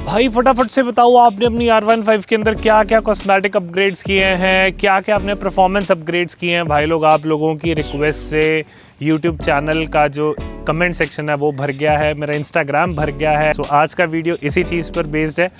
भाई फटाफट से बताओ आपने अपनी R15 के अंदर क्या क्या कॉस्मेटिक अपग्रेड्स किए हैं, क्या क्या आपने परफॉर्मेंस अपग्रेड्स किए हैं। भाई लोग, आप लोगों की रिक्वेस्ट से YouTube चैनल का जो कमेंट सेक्शन है वो भर गया है, मेरा Instagram भर गया है। सो आज का वीडियो इसी चीज़ पर बेस्ड है,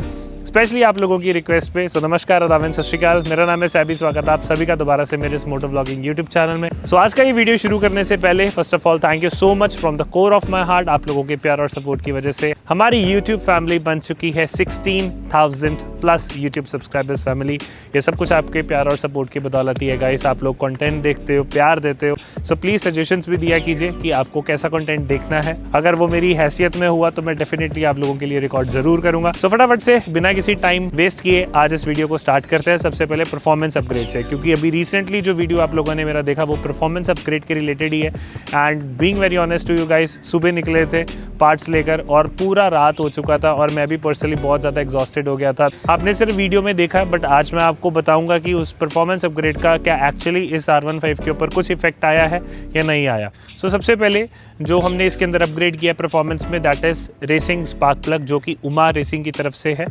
स्पेशली आप लोगों की रिक्वेस्ट पे। सो नमस्कार, आदाब, सत श्री अकाल, मेरा नाम है सैबी। स्वागत है आप सभी का दोबारा से मेरे इस मोटो व्लॉगिंग यूट्यूब चैनल में। सो आज का ये वीडियो शुरू करने से पहले first of all thank you so much from the core of my heart. आप लोगों के प्यार और सपोर्ट की वजह से हमारी यूट्यूब फैमिली बन चुकी है 16,000 प्लस यूट्यूब सब्सक्राइबर्स फैमिली। ये सब कुछ आपके प्यार और सपोर्ट की बदौलत ही है गाइस। आप लोग कंटेंट देखते हो, प्यार देते हो, सो प्लीज सजेशंस भी दिया कीजिए कि आपको कैसा कंटेंट देखना है। अगर वो मेरी हैसियत में हुआ तो मैं डेफिनेटली आप लोगों के लिए रिकॉर्ड जरूर करूंगा। सो फटाफट से बिना किसी टाइम वेस्ट किए आज इस वीडियो को स्टार्ट करते हैं। सबसे पहले परफॉर्मेंस अपग्रेड से, क्योंकि अभी रिसेंटली जो वीडियो आप लोगों ने मेरा देखा वो परफॉर्मेंस अपग्रेड के रिलेटेड ही है। And being very honest to you guys, सुबह निकले थे पार्ट्स लेकर और पूरा रात हो चुका था और मैं भी पर्सनली बहुत ज़्यादा एग्जॉस्टेड हो गया था। आपने सिर्फ वीडियो में देखा, बट आज मैं आपको बताऊंगा कि उस परफॉर्मेंस अपग्रेड का क्या एक्चुअली इस R15 के ऊपर कुछ इफेक्ट आया है या नहीं आया। सो सबसे पहले जो हमने इसके अंदर अपग्रेड किया परफॉर्मेंस में, that is racing spark plug, जो कि उमा रेसिंग की तरफ से है।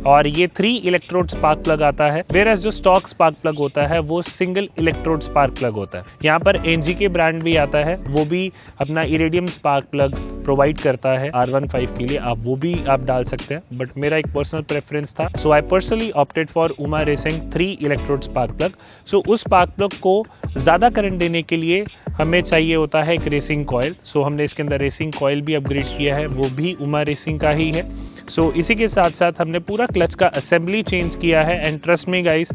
और ये 3 इलेक्ट्रोड स्पार्क प्लग आता है, वेयरएज़ जो स्टॉक स्पार्क प्लग होता है वो सिंगल इलेक्ट्रोड स्पार्क प्लग होता है। यहाँ पर NGK ब्रांड भी आता है, वो भी अपना इरेडियम स्पार्क प्लग प्रोवाइड करता है R15 के लिए। आप वो भी आप डाल सकते हैं, बट मेरा एक पर्सनल प्रेफरेंस था, so I personally opted for Uma racing 3 electrode spark plug. So उस स्पार्क प्लग को ज़्यादा करंट देने के लिए हमें चाहिए होता है एक रेसिंग कॉयल। सो हमने इसके अंदर रेसिंग कॉयल भी अपग्रेड किया है, वो भी उमा रेसिंग का ही है। सो इसी के साथ साथ हमने पूरा क्लच का असेंबली चेंज किया है। And trust me guys,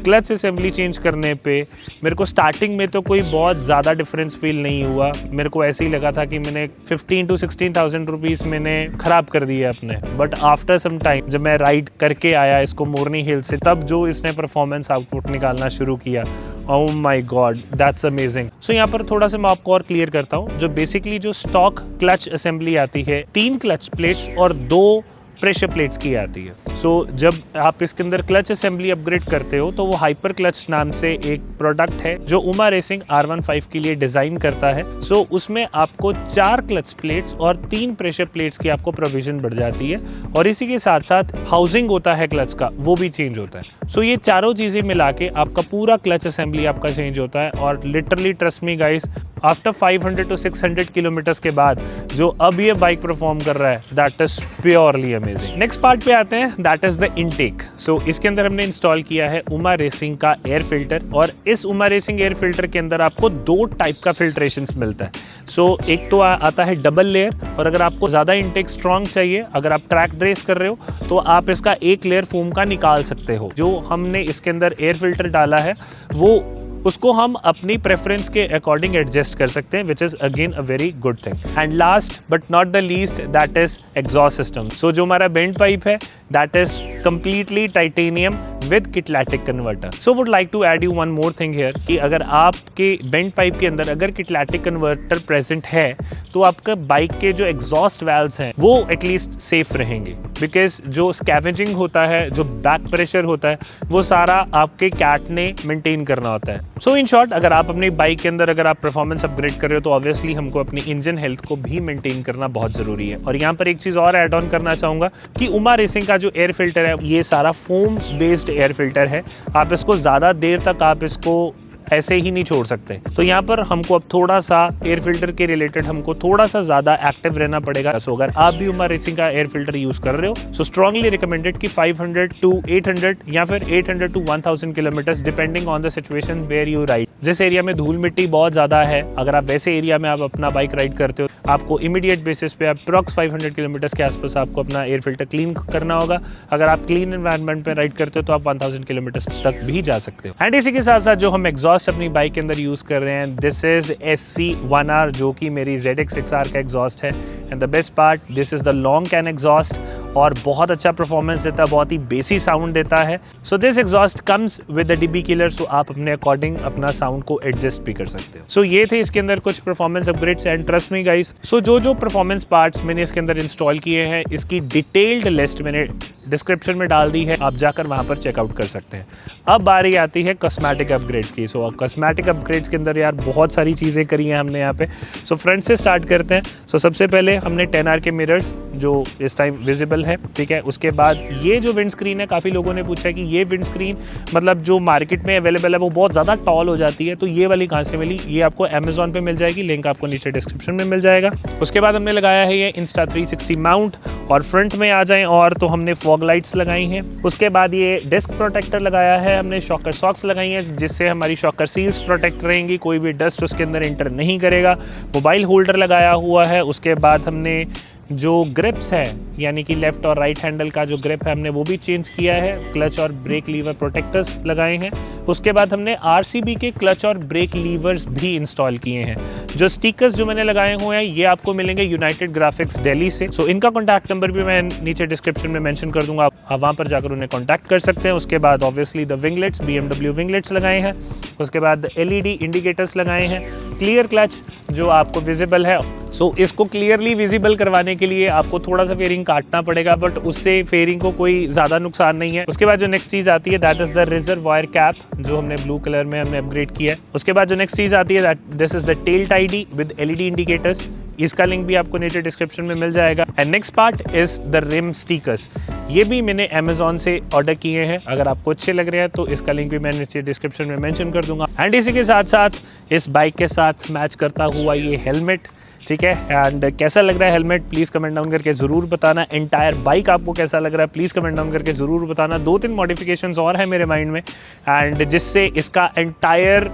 clutch assembly change करने पे मेरे को स्टार्टिंग में तो कोई बहुत ज़्यादा डिफरेंस फील नहीं हुआ। मेरे को ऐसे ही लगा था कि मैंने 15,000 to 16,000 रुपीज़ मैंने ख़राब कर दिए अपने। बट आफ्टर सम टाइम जब मैं राइड करके आया इसको मोरनी हिल से, तब जो इसने परफॉर्मेंस आउटपुट निकालना शुरू किया, oh my god, that's amazing. So यहाँ पर थोड़ा सा मैं आपको और क्लियर करता हूँ। जो बेसिकली जो स्टॉक क्लच असेंबली आती है, 3 क्लच प्लेट्स और 2 प्रेशर प्लेट्स की आती है। सो जब आप इसके अंदर क्लच असेंबली अपग्रेड करते हो तो वो हाइपर क्लच नाम से एक प्रोडक्ट है जो उमा रेसिंग R15 के लिए डिजाइन करता है। सो उसमें आपको 4 क्लच प्लेट्स और 3 प्रेशर प्लेट्स की आपको प्रोविजन बढ़ जाती है। और इसी के साथ साथ हाउसिंग होता है क्लच का, वो भी चेंज होता है। सो ये चारों चीजें मिला के आपका पूरा क्लच असेंबली आपका चेंज होता है। और literally trust me guys, after 500 to 600 kilometres के बाद जो अब ये बाइक परफॉर्म कर रहा है, that is purely amazing. Next part पे आते हैं, दैट इज द इनटेक। सो इसके अंदर हमने इंस्टॉल किया है उमा रेसिंग का एयर फिल्टर। और इस उमा रेसिंग एयर फिल्टर के अंदर आपको 2 टाइप का फिल्ट्रेशन मिलता है। सो एक तो आता है डबल लेयर, और अगर आपको ज्यादा इनटेक स्ट्रॉन्ग चाहिए, अगर आप ट्रैक रेस कर रहे हो तो आप इसका एक लेयर फोम का निकाल सकते हो। जो हमने इसके अंदर एयर फिल्टर डाला है वो उसको हम अपनी प्रेफरेंस के अकॉर्डिंग एडजस्ट कर सकते हैं, which is again a very good thing. And last but not the least, that is exhaust system. So जो हमारा बेंड पाइप है, that is completely titanium with catalytic converter. So would like to add you one more thing here कि अगर आपके bend pipe के अंदर अगर किटलैटिक converter present है तो आपका बाइक के जो एग्जॉस्ट वाल्व्स हैं वो एटलीस्ट सेफ रहेंगे, बिकॉज जो स्कैवेजिंग होता है, जो बैक प्रेशर होता है, वो सारा आपके कैट ने मेंटेन करना होता है। सो इन शॉर्ट, अगर आप अपनी बाइक के अंदर अगर आप परफॉर्मेंस अपग्रेड कर रहे हो तो ऑब्वियसली हमको अपनी इंजन हेल्थ को भी मेंटेन करना बहुत जरूरी है। और यहाँ पर एक चीज और ऐड ऑन करना चाहूंगा कि उमा रेसिंग का जो एयर फिल्टर है, ये सारा फोम बेस्ड एयर फिल्टर है। आप इसको ज्यादा देर तक आप इसको ऐसे ही नहीं छोड़ सकते। तो यहाँ पर हमको अब थोड़ा सा एयर फिल्टर के रिलेटेड हमको थोड़ा सा ज्यादा एक्टिव रहना पड़ेगा। सो अगर आप भी उमा रेसिंग का एयर फिल्टर यूज कर रहे हो, सो स्ट्रांगली रिकमेंडेड कि 500 to 800 या फिर 800 to 1000 kilometre depending on the situation where you ride. जिस एरिया में धूल मिट्टी बहुत ज्यादा है, अगर आप वैसे एरिया में आप अपना बाइक राइड करते हो, आपको इमीडिएट बेसिस पे अप्रॉक्स 500 किलोमीटर के आसपास आपको अपना एयर फिल्टर क्लीन करना होगा। अगर आप क्लीन एनवायरनमेंट में राइड करते हो तो आप 1000 किलोमीटर तक भी जा सकते हो। एंड इसी के साथ साथ जो हम एग्जॉस्ट अपनी बाइक के अंदर यूज कर रहे हैं, दिस इज SC1R, जो कि मेरी ZX6R का एग्जॉस्ट है। And the best part, this is the long can exhaust और बहुत अच्छा परफॉर्मेंस देता है, बहुत ही बेसी साउंड देता है। So this exhaust comes with the DB killer, so आप अपने अकॉर्डिंग अपना साउंड को एडजस्ट भी कर सकते हो। सो ये थे इसके अंदर कुछ performance upgrades. And trust me guys, so जो परफॉर्मेंस पार्ट्स मैंने इसके अंदर इंस्टॉल किए हैं, इसकी डिटेल्ड लिस्ट मैंने डिस्क्रिप्शन में डाल दी है, आप जाकर वहाँ पर चेकआउट कर सकते हैं। अब बारी आती है कॉस्मेटिक अपग्रेड्स की। सो कॉस्मेटिक अपग्रेड्स के अंदर यार बहुत सारी चीज़ें करी हैं हमने यहाँ पे। सो फ्रंट से स्टार्ट करते हैं। सो सबसे पहले हमने 10R के मिरर्स जो इस टाइम विजिबल है, ठीक है। उसके बाद ये जो विंड स्क्रीन है, काफ़ी लोगों ने पूछा कि ये विंड स्क्रीन मतलब जो मार्केट में अवेलेबल है वो बहुत ज़्यादा टॉल हो जाती है, तो ये वाली कहाँ से मिली? ये आपको अमेजोन पे मिल जाएगी, लिंक आपको नीचे डिस्क्रिप्शन में मिल जाएगा। उसके बाद हमने लगाया है ये Insta360 माउंट, और फ्रंट में आ जाएं और तो हमने फॉग लाइट्स लगाई हैं। उसके बाद ये डिस्क प्रोटेक्टर लगाया है हमने, शॉकर सॉक्स लगाई हैं जिससे हमारी शॉकर सील्स प्रोटेक्ट रहेंगी, कोई भी डस्ट उसके अंदर इंटर नहीं करेगा। मोबाइल होल्डर लगाया हुआ है। उसके बाद हमने जो ग्रिप्स है यानी कि लेफ्ट और राइट हैंडल का जो ग्रिप है हमने वो भी चेंज किया है। क्लच और ब्रेक लीवर प्रोटेक्टर्स लगाए हैं। उसके बाद हमने RCB के क्लच और ब्रेक लीवर्स भी इंस्टॉल किए हैं। जो स्टिकर्स जो मैंने लगाए हुए हैं ये आपको मिलेंगे यूनाइटेड ग्राफिक्स दिल्ली से। सो इनका कॉन्टैक्ट नंबर भी मैं नीचे डिस्क्रिप्शन में मेंशन कर दूंगा, आप वहाँ पर जाकर उन्हें कॉन्टैक्ट कर सकते हैं। उसके बाद obviously the winglets, BMW winglets लगाए हैं। उसके बाद LED इंडिकेटर्स लगाए हैं। क्लियर क्लच जो आपको विजिबल है, सो इसको क्लियरली विजिबल करवाने के लिए आपको थोड़ा सा फेयरिंग काटना पड़ेगा, बट उससे फेयरिंग को कोई ज़्यादा नुकसान नहीं है। उसके बाद जो नेक्स्ट चीज़ आती है that is the reservoir cap, जो हमने ब्लू कलर में हमने अपग्रेड किया है। उसके बाद जो नेक्स्ट चीज़ आती है that this is the tail tidy with LED indicators, इसका लिंक भी आपको नीचे डिस्क्रिप्शन में मिल जाएगा। And next part is the rim stickers, ये भी मैंने अमेजोन से ऑर्डर किए हैं। अगर आपको अच्छे लग रहे हैं तो इसका लिंक भी मैं नीचे डिस्क्रिप्शन में मेंशन कर दूंगा। एंड इसी के साथ साथ इस बाइक के साथ मैच करता हुआ ये हेलमेट, ठीक है। एंड कैसा लग रहा है हेलमेट प्लीज़ कमेंट डाउन करके ज़रूर बताना। एंटायर बाइक आपको कैसा लग रहा है प्लीज़ कमेंट डाउन करके ज़रूर बताना। 2-3 मॉडिफिकेशंस और है मेरे माइंड में, एंड जिससे इसका एंटायर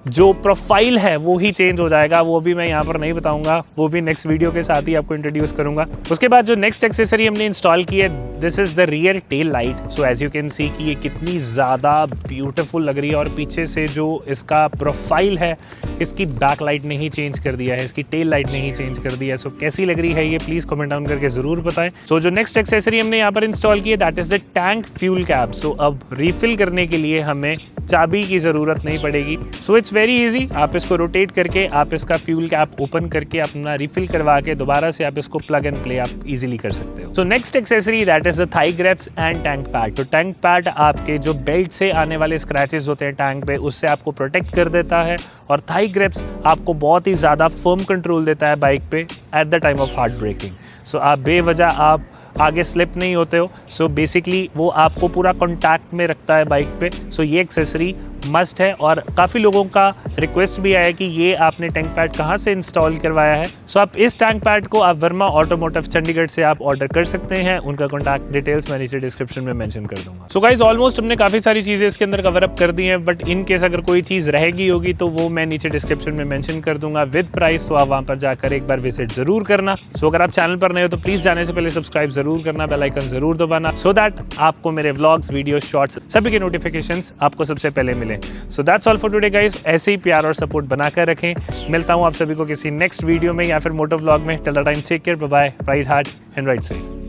जो प्रोफाइल है वो ही चेंज हो जाएगा। वो भी मैं यहाँ पर नहीं बताऊंगा, वो भी नेक्स्ट वीडियो के साथ ही आपको इंट्रोड्यूस करूंगा। उसके बाद जो नेक्स्ट एक्सेसरी हमने इंस्टॉल की है this is the rear tail light. So as you can see कि ये कितनी ज़्यादा ब्यूटीफुल लग रही है, और पीछे से जो इसका प्रोफाइल है, इसकी बैक लाइट ने ही चेंज कर दिया है, इसकी टेल लाइट ने ही चेंज कर दिया है। सो कैसी लग रही है ये प्लीज़ कमेंट डाउन करके ज़रूर बताएं। सो जो नेक्स्ट एक्सेसरी हमने यहाँ पर इंस्टॉल की है that is the tank fuel cap. So अब रिफिल करने के लिए हमें चाबी की ज़रूरत नहीं पड़ेगी। सो इट्स वेरी ईजी, आप इसको रोटेट करके आप इसका फ्यूल कैप ओपन करके अपना रिफिल करवा के दोबारा से आप इसको प्लग एंड प्ले आप इजीली कर सकते हो। So next accessory that is the thigh grips and tank pad. तो टैंक पैड आपके जो बेल्ट से आने वाले स्क्रैचेस होते हैं टैंक पे, उससे आपको प्रोटेक्ट कर देता है, और थाई ग्रिप्स आपको बहुत ही ज़्यादा फर्म कंट्रोल देता है बाइक पे at the time of hard braking. So आप बेवजह आप आगे स्लिप नहीं होते हो। सो बेसिकली वो आपको पूरा कॉन्टैक्ट में रखता है बाइक पे। सो ये एक्सेसरी मस्ट है, और काफ़ी लोगों का रिक्वेस्ट भी आया कि ये आपने टैंक पैड कहाँ से इंस्टॉल करवाया है। सो आप इस टैंक पैड को आप वर्मा ऑटोमोटिव चंडीगढ़ से आप ऑर्डर कर सकते हैं। उनका कॉन्टैक्ट डिटेल्स मैं नीचे डिस्क्रिप्शन में मेंशन कर दूंगा। सो गाइस ऑलमोस्ट हमने काफ़ी सारी चीज़ें इसके अंदर कवर अप कर दी हैं, बट इन केस अगर कोई चीज़ रहेगी होगी तो वो मैं नीचे डिस्क्रिप्शन में मेंशन कर दूंगा विद प्राइस, तो आप वहाँ पर जाकर एक बार विजिट जरूर करना। सो अगर आप चैनल पर नए हो तो प्लीज़ जाने से पहले सब्सक्राइब जरूर करना, बेल आइकन जरूर दबाना, सो दैट आपको मेरे व्लॉग्स, वीडियो, शॉर्ट्स सभी के नोटिफिकेशंस आपको सबसे पहले मिले। So that's all for today guys. ऐसे ही प्यार और सपोर्ट बनाकर रखें। मिलता हूं आप सभी को किसी नेक्स्ट वीडियो में या फिर मोटो व्लॉग में। Till the time take care, bye bye, ride hard and ride safe.